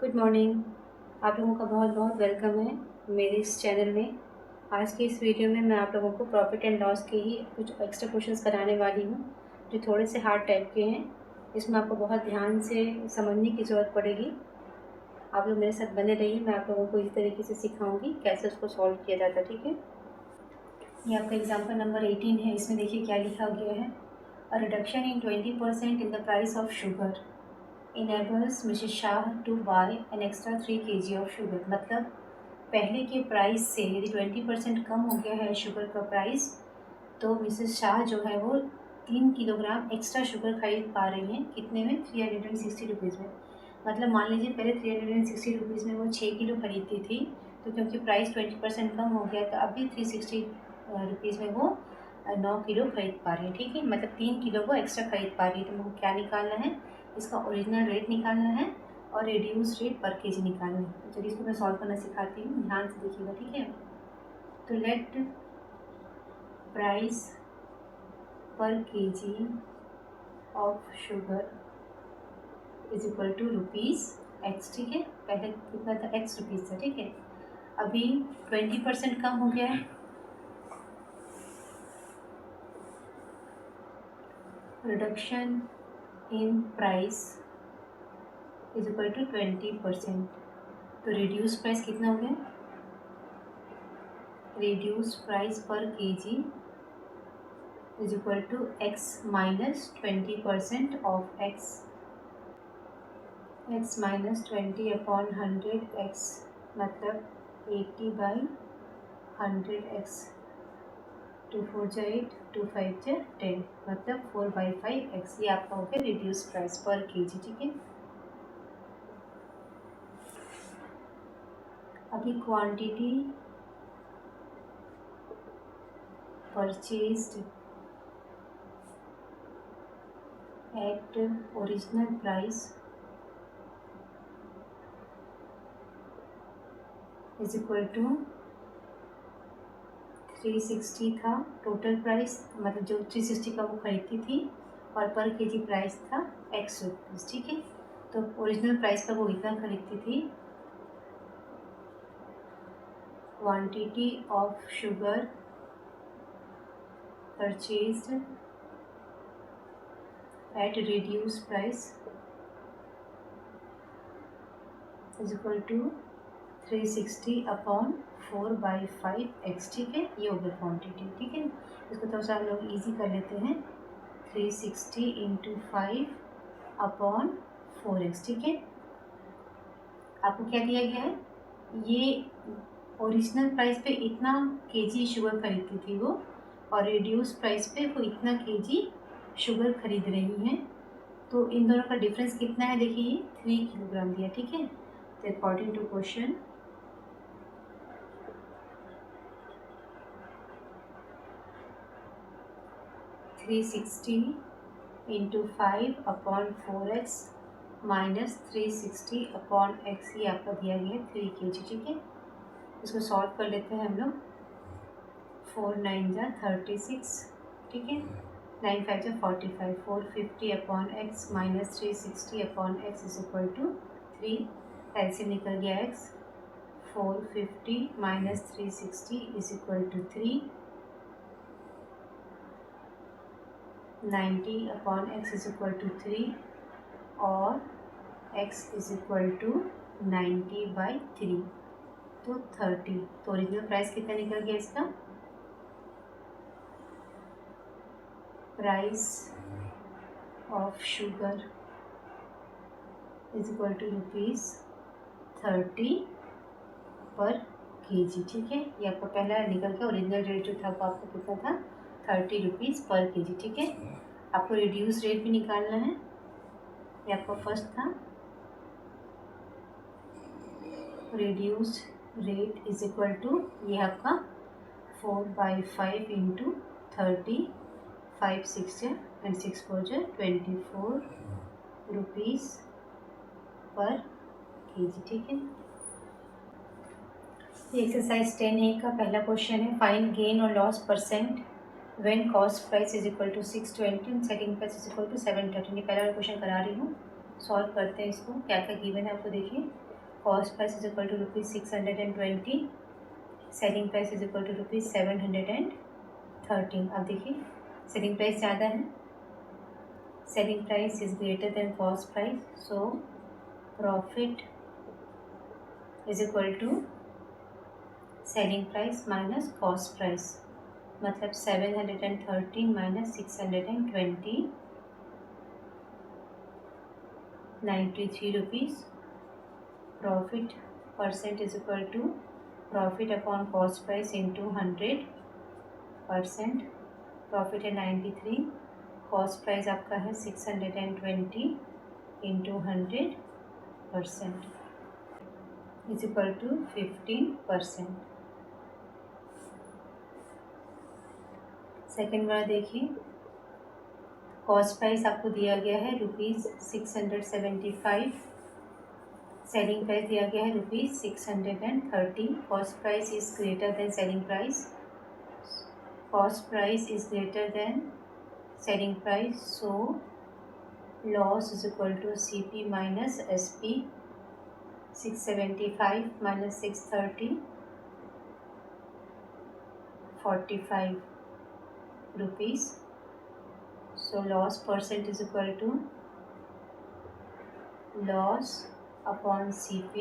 Good morning. आप लोगों का बहुत बहुत वेलकम है मेरे इस चैनल में। आज की इस वीडियो में मैं आप लोगों को प्रॉफिट एंड लॉस के ही कुछ एक्स्ट्रा क्वेश्चंस कराने वाली हूँ जो थोड़े से हार्ड टाइप के हैं। इसमें आपको बहुत ध्यान से समझने की ज़रूरत पड़ेगी। आप लोग मेरे साथ बने रहिए, मैं आप लोगों को इसी तरीके से सिखाऊंगी कैसे उसको सॉल्व किया जाता है। ठीक है, ये आपका एग्जाम्पल नंबर 18 है। इसमें देखिए क्या लिखा गया है। A reduction in 20% in the price of sugar enables Mrs. Shah to buy an extra 3 kg of sugar. मतलब पहले के प्राइस से यदि 20% कम हो गया है शुगर का प्राइस, तो मिसेस शाह जो है वो 3 किलोग्राम एक्स्ट्रा शुगर खरीद पा रही हैं। कितने में? 360 रुपीज़ में। मतलब मान लीजिए पहले 360 रुपीज़ में वो 6 किलो खरीदती थी, तो क्योंकि प्राइस 20% कम हो गया तो अभी 360 रुपीज़ में वो 9 किलो खरीद पा रही है। ठीक है, मतलब 3 किलो वो एक्स्ट्रा खरीद पा रही है। तो हमको क्या निकालना है? इसका ओरिजिनल रेट निकालना है और रिड्यूस रेट पर केजी निकालना है। तो चलिए इसको मैं सॉल्व करना सिखाती हूँ, ध्यान से देखिएगा। ठीक है, तो let price per KG of sugar is equal to rupees X. ठीक है, पहले कितना था? एक्स रुपीज़ था। ठीक है, अभी 20% कम हो गया है। Reduction in price is equal to 20%। तो रिड्यूस प्राइस कितना हो गया? Reduce price per KG is equal to X minus 20% of X. X minus 20 upon 100 X, मतलब 80/100 एक्स। 2 4 जा 8, 2 5 जा 10, मतलब 4/5 एक्स। ये आपका हो गया रिड्यूस प्राइस पर केजी। ठीक है, अभी quantity purchased at original price is equal to 360 था टोटल प्राइस, मतलब जो 360 का वो खरीदती थी, और पर केजी प्राइस था एक्स रुपीज़। ठीक है, तो ओरिजिनल प्राइस पर वो इतना खरीदती थी। Quantity of sugar purchased at reduce price is equal to 360 upon 4/5 X. ठीक है, ये हो गया क्वान्टिटी। ठीक है, इसको थोड़ा सा हम लोग ईजी कर लेते हैं। 360 इंटू 5 अपॉन 4x। ठीक है, आपको क्या दिया गया है? ये ओरिजिनल प्राइस पे इतना केजी शुगर खरीदती थी वो, और रिड्यूस प्राइस पे वो इतना केजी शुगर खरीद रही हैं। तो इन दोनों का डिफरेंस कितना है? देखिए, ये 3 किलोग्राम दिया। ठीक है, तो according to question, three sixty into 5 upon 4x minus 360 upon X, ये आपका दिया गया है 3 kg। ठीक है, इसको सॉल्व कर लेते हैं हम लोग। 4 9 जा 36। ठीक है, 9 5 जा 45। 450 upon X minus 360 upon X is equal to 3। LCM निकल गया X. 450 minus 360 is equal to 3। 90 upon X is equal to 3, और x इज इक्वल टू 90/3, तो 30। तो ओरिजिनल प्राइस कितना निकल गया इसका? Price of sugar is equal to ₹30 per KG. ठीक है, ये आपका पहला निकल गया। ओरिजिनल रेट जो था वो आपका कितना था? 30 रुपीज़ पर केजी। ठीक है, आपको रिड्यूस रेट भी निकालना है। ये आपका फर्स्ट था। Reduce rate is equal to, ये आपका 4/5 into 30, 5 6 and 6 4 24 rupees per KG. ठीक है, ये एक्सरसाइज 10A का पहला क्वेश्चन है। फाइंड गेन और loss percent when cost price is equal to 620 and selling price is equal to 713। ये पहला क्वेश्चन करा रही हूँ, सॉल्व करते हैं इसको। क्या क्या गिवन है आपको देखिए। Cost price is equal to ₹620, selling price is equal to ₹713। अब देखिए सेलिंग प्राइस ज़्यादा है, selling price is greater than cost price, so profit is equal to selling price minus cost price, मतलब 713 minus 620, 93 rupees. Profit percent is equal to profit upon cost price into 100%। Profit है 93, cost price आपका है 620 into 100% is equal to 15%। Second वाला देखिए, cost price आपको दिया गया है ₹675, सेलिंग प्राइस दिया गया है ₹630। Cost price is greater than selling price, cost price is greater than selling price, so loss is equal to CP minus SP। 675 minus 630, 45 rupees. So loss percent is equal to loss upon CP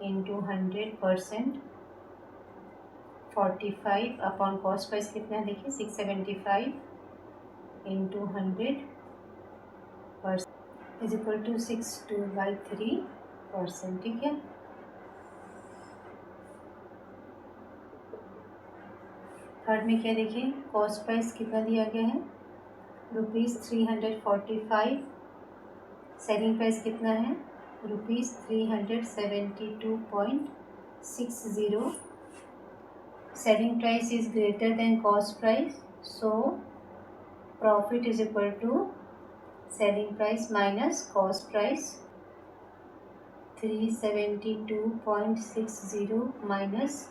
into 100%। 45 upon cost price कितना है देखिए 675 into 100% is equal to 62/3%। ठीक है, third में क्या देखिए, cost price कितना दिया गया है ₹345, सेलिंग प्राइस कितना है ₹372.60। Selling price is greater than cost price, so profit is equal to selling price minus cost price. 372.60 minus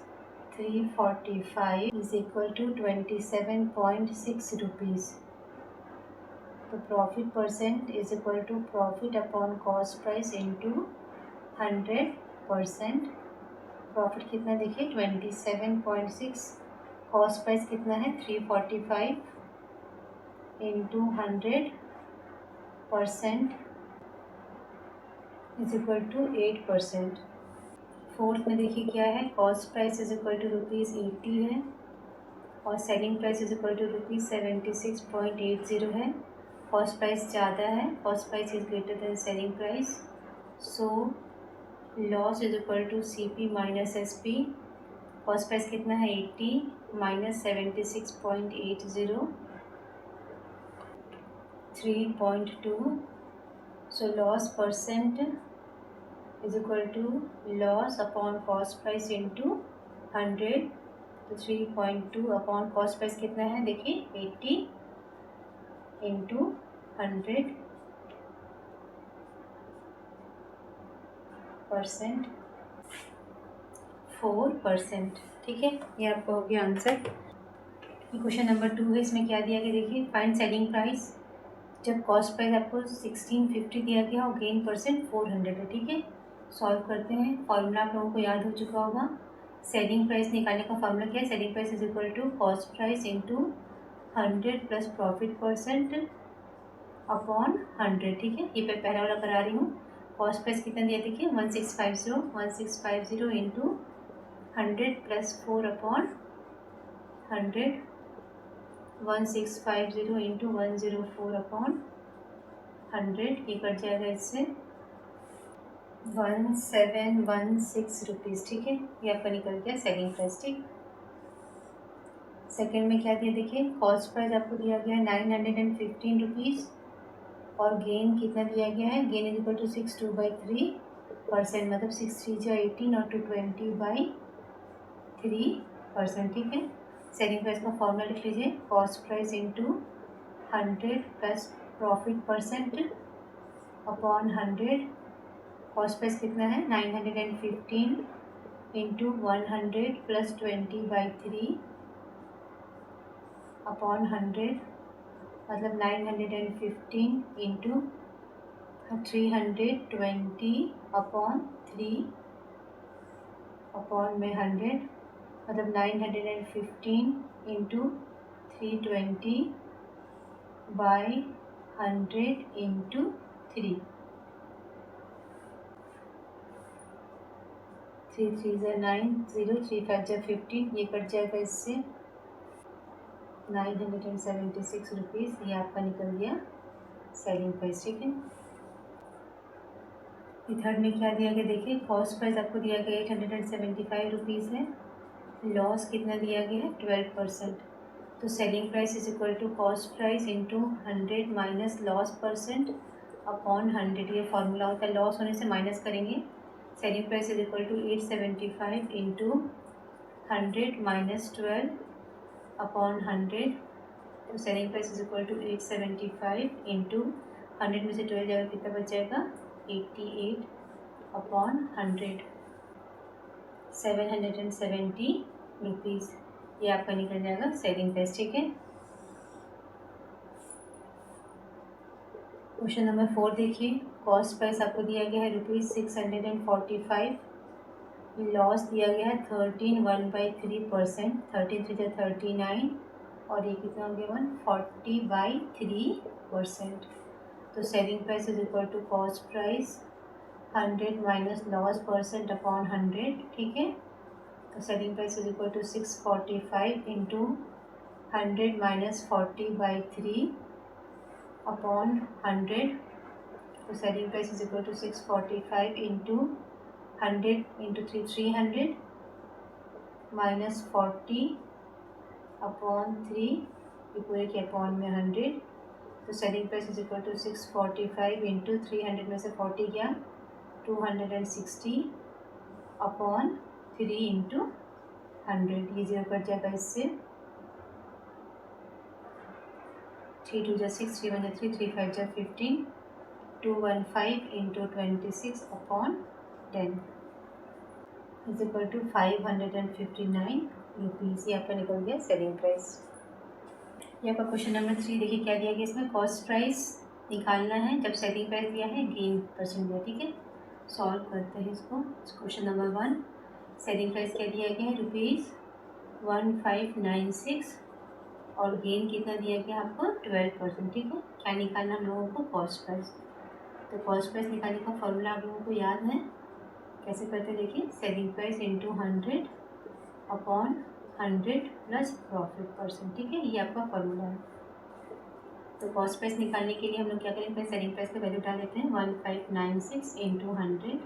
345 is equal to 27.6 rupees. तो profit percent is equal to profit upon cost price into 100%। Profit कितना देखिए 27.6, cost price कितना है 345 into 100% is equal to 8%। Fourth में देखिए क्या है, cost price is equal to ₹80 है और selling price is equal to ₹76.80 है। कॉस्ट प्राइस ज़्यादा है, cost price is greater than selling price, so loss is equal to CP minus SP। Cost price कितना है 80 minus 76.80, 3.2, so loss percent is equal to loss upon cost price into 100। तो 3.2 upon cost price कितना है देखिए 80 into 100%, 4%। ठीक है, ये आपका हो गया आंसर। क्वेश्चन नंबर 2 है, इसमें क्या दिया गया देखिए, फाइंड सेलिंग प्राइस जब कॉस्ट प्राइस आपको 1650 दिया गया और गेन परसेंट 400 है। ठीक है, सॉल्व करते हैं। फॉर्मूला आप लोगों को याद हो चुका होगा। सेलिंग प्राइस निकालने का फॉर्मूला क्या है, selling price is equal to cost price into 100 plus profit percent upon 100। ठीक है, ये मैं पहला वाला करा रही हूँ। कॉस्ट प्राइस कितना दिया देखिए 1650 into 100 plus 4 upon 100, 1650 into 104 upon 100, ये कट जाएगा इससे 1716 रुपीज़। ठीक है, ये आपका निकल गया सेलिंग प्राइस। ठीक, सेकेंड में क्या दिया देखिए, कॉस्ट प्राइस आपको दिया गया है 915 रुपीज़ और गेन कितना दिया गया है, गेन इज इक्वल टू 62/3%, मतलब 6 3 जा 18 और 220/3%। ठीक है, सेलिंग प्राइस का फॉर्मूला लिख लीजिए, cost price into 100 plus profit percent upon 100। Cost price कितना है 915 इंटू 100 प्लस 20/3 अपॉन 100, मतलब 915 इंटू 320 अपॉन 3 अपॉन में 100, मतलब 915 इंटू 320 बाई 100 इंटू 3। 3 3 ज़ा 9, 0 3 5 ज़ा 15, ये कट जाएगा इससे 976 रुपीज़। ये आपका निकल गया सेलिंग प्राइस, ठीक है। थर्ड में क्या दिया गया देखिए, कॉस्ट प्राइस आपको दिया गया 875 रुपीज़ है, लॉस कितना दिया गया है 12%। तो selling price is equal to cost price into 100 minus loss percent upon 100। ये फार्मूला होता है, लॉस होने से माइनस करेंगे। Selling price is equal to 875 into 100 minus 12 upon 100। तो selling price is equal to 875 into 100 में से 12 जाएगा, कितना बच जाएगा 88 अपॉन 100, 770 रुपीज़। ये आपका निकल जाएगा सेलिंग प्राइस, ठीक है। क्वेश्चन नंबर 4 देखिए, कॉस्ट प्राइस आपको दिया गया है ₹645, लॉस दिया गया है 13/3%, 13 3 39, और ये कितना हो गया 140/3%। तो selling price is equal to cost price 100 minus loss percent upon 100, ठीक है। तो selling price is equal to 645 into 100 minus 40/3 upon 100। तो selling price is equal to 645 into 100 into 300 minus 40 upon 3, ये पूरे के अपॉन में 100। तो selling price is equal to 645 into 300 में से 40 गया 260 अपॉन 3 इंटू 100, ये 0 कट जाएगा इससे, 3 2 ज़ा 6, 3 1 ज़ा 3, 3 5 ज़ा 15, 215 into 26 upon 10 is equal to 559 rupees. ये आपका निकल गया सेलिंग प्राइस। ये आपका क्वेश्चन नंबर 3 देखिए, क्या दिया गया इसमें, कॉस्ट प्राइस निकालना है जब सेलिंग प्राइस दिया है, गेन परसेंट दिया, ठीक है। सॉल्व करते हैं इसको। क्वेश्चन नंबर 1, सेलिंग प्राइस क्या दिया गया है ₹1596, और गेन कितना दिया गया आपको 12%, ठीक है। क्या निकालना हम लोगों को, कॉस्ट प्राइस। तो कॉस्ट प्राइस निकालने का फॉर्मूला आप लोगों को याद है, कैसे करते हैं देखिए, selling price into 100 upon 100 plus profit percent, ठीक है। ये आपका फॉर्मूला है। तो कॉस्ट प्राइस निकालने के लिए हम लोग क्या करेंगे, सेलिंग प्राइस का वैल्यू डाल देते हैं 1596 इंटू 100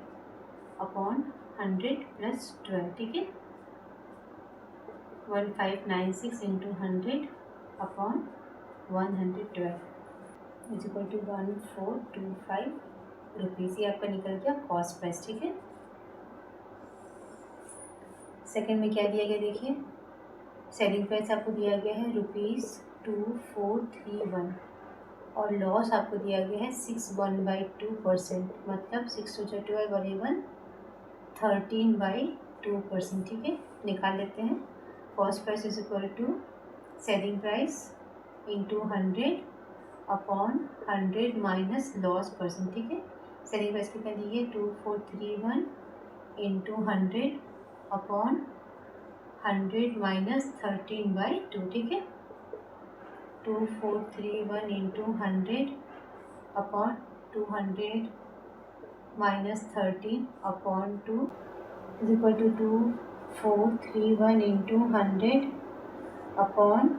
अपॉन 100 प्लस 12, ठीक है। 1596 into 100 upon 112 is equal to 1425 rupees. ये आपका निकल गया कॉस्ट प्राइस, ठीक है। सेकंड में क्या दिया गया देखिए, सेलिंग प्राइस आपको दिया गया है ₹2431, और लॉस आपको दिया गया है 61/2%, मतलब 6 2 12 और 1 13/2%, ठीक है। निकाल लेते हैं। Cost price is equal to selling price into 100 upon 100 minus loss percent, ठीक है। सेलिंग प्राइस कितना दी है 2431 इंटू 100 अपॉन 100 माइनस 13/2, ठीक है। 2431 into 100 upon 200 minus 13 upon 2 is equal to 2431 into 100 upon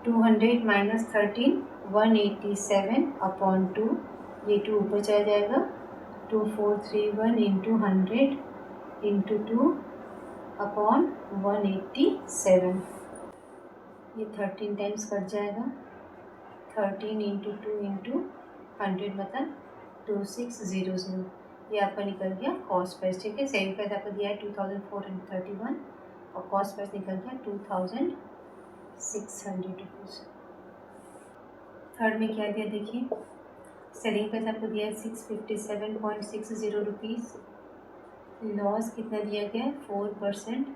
200 minus 13 187 upon 2, ये 2 ऊपर चला जाएगा, 2431 इंटू 100 इंटू 2 अपॉन 187, ये 13 टाइम्स कट जाएगा, 13 इंटू 2 इंटू 100 मतलब 2600। ये आपका निकल गया कॉस्ट प्राइस, ठीक है। सेलिंग प्राइस आपको दिया है 2431 और कॉस्ट प्राइस निकल गया 2600 रुपीज़। थर्ड में क्या दिया देखिए, सेलिंग प्राइस आपको दिया है 657.60 रुपीज़, लॉस कितना दिया गया है 4%।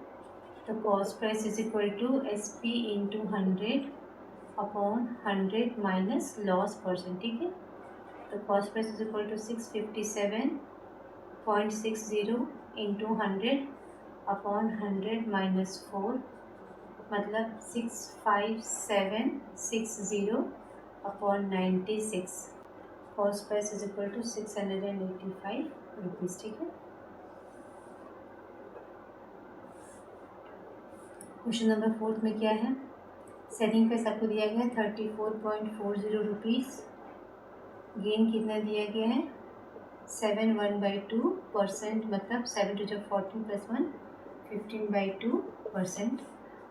तो cost price is equal to SP into 100 upon 100 minus loss percent, ठीक है। तो cost price is equal to 657 0.60 into 100 upon 100 minus 4 मतलब 65760 upon 96 cost price is equal to 685 rupees. ठीक है। क्वेश्चन नंबर 4 में क्या है, सेलिंग प्राइस आपको दिया गया है 34.40 रुपीज़, गेन कितना दिया गया है 7/2% मतलब 7 टू जब 14 प्लस 1 15/2%।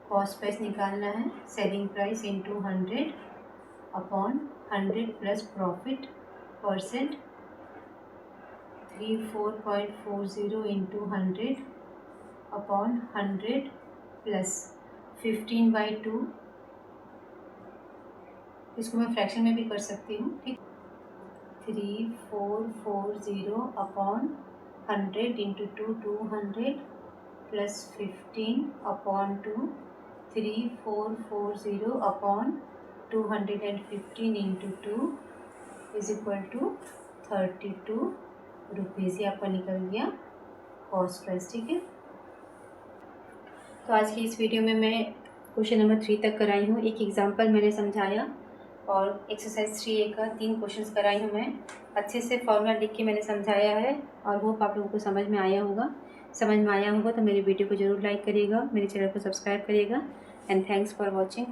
कॉस्ट प्राइस निकालना है, selling price into 100 upon 100 plus profit percent 34.40 into 100 upon 100 plus 15/2, इसको मैं फ्रैक्शन में भी कर सकती हूँ। ठीक, 3440 upon 100 into 200 plus 15 upon 2 3440 upon 215 into 2 is equal to 32 rupees. ये आपका निकल गया कॉस्ट प्राइस। ठीक है। तो आज की इस वीडियो में मैं क्वेश्चन नंबर 3 तक कराई हूँ। एक एग्जांपल मैंने समझाया और एक्सरसाइज 3A का 3 क्वेश्चंस कराई हूँ मैं। अच्छे से फॉर्मूला लिख के मैंने समझाया है और होप आप लोगों को समझ में आया होगा। समझ में आया होगा तो मेरे वीडियो को ज़रूर लाइक करिएगा, मेरे चैनल को सब्सक्राइब करिएगा एंड थैंक्स फॉर वॉचिंग।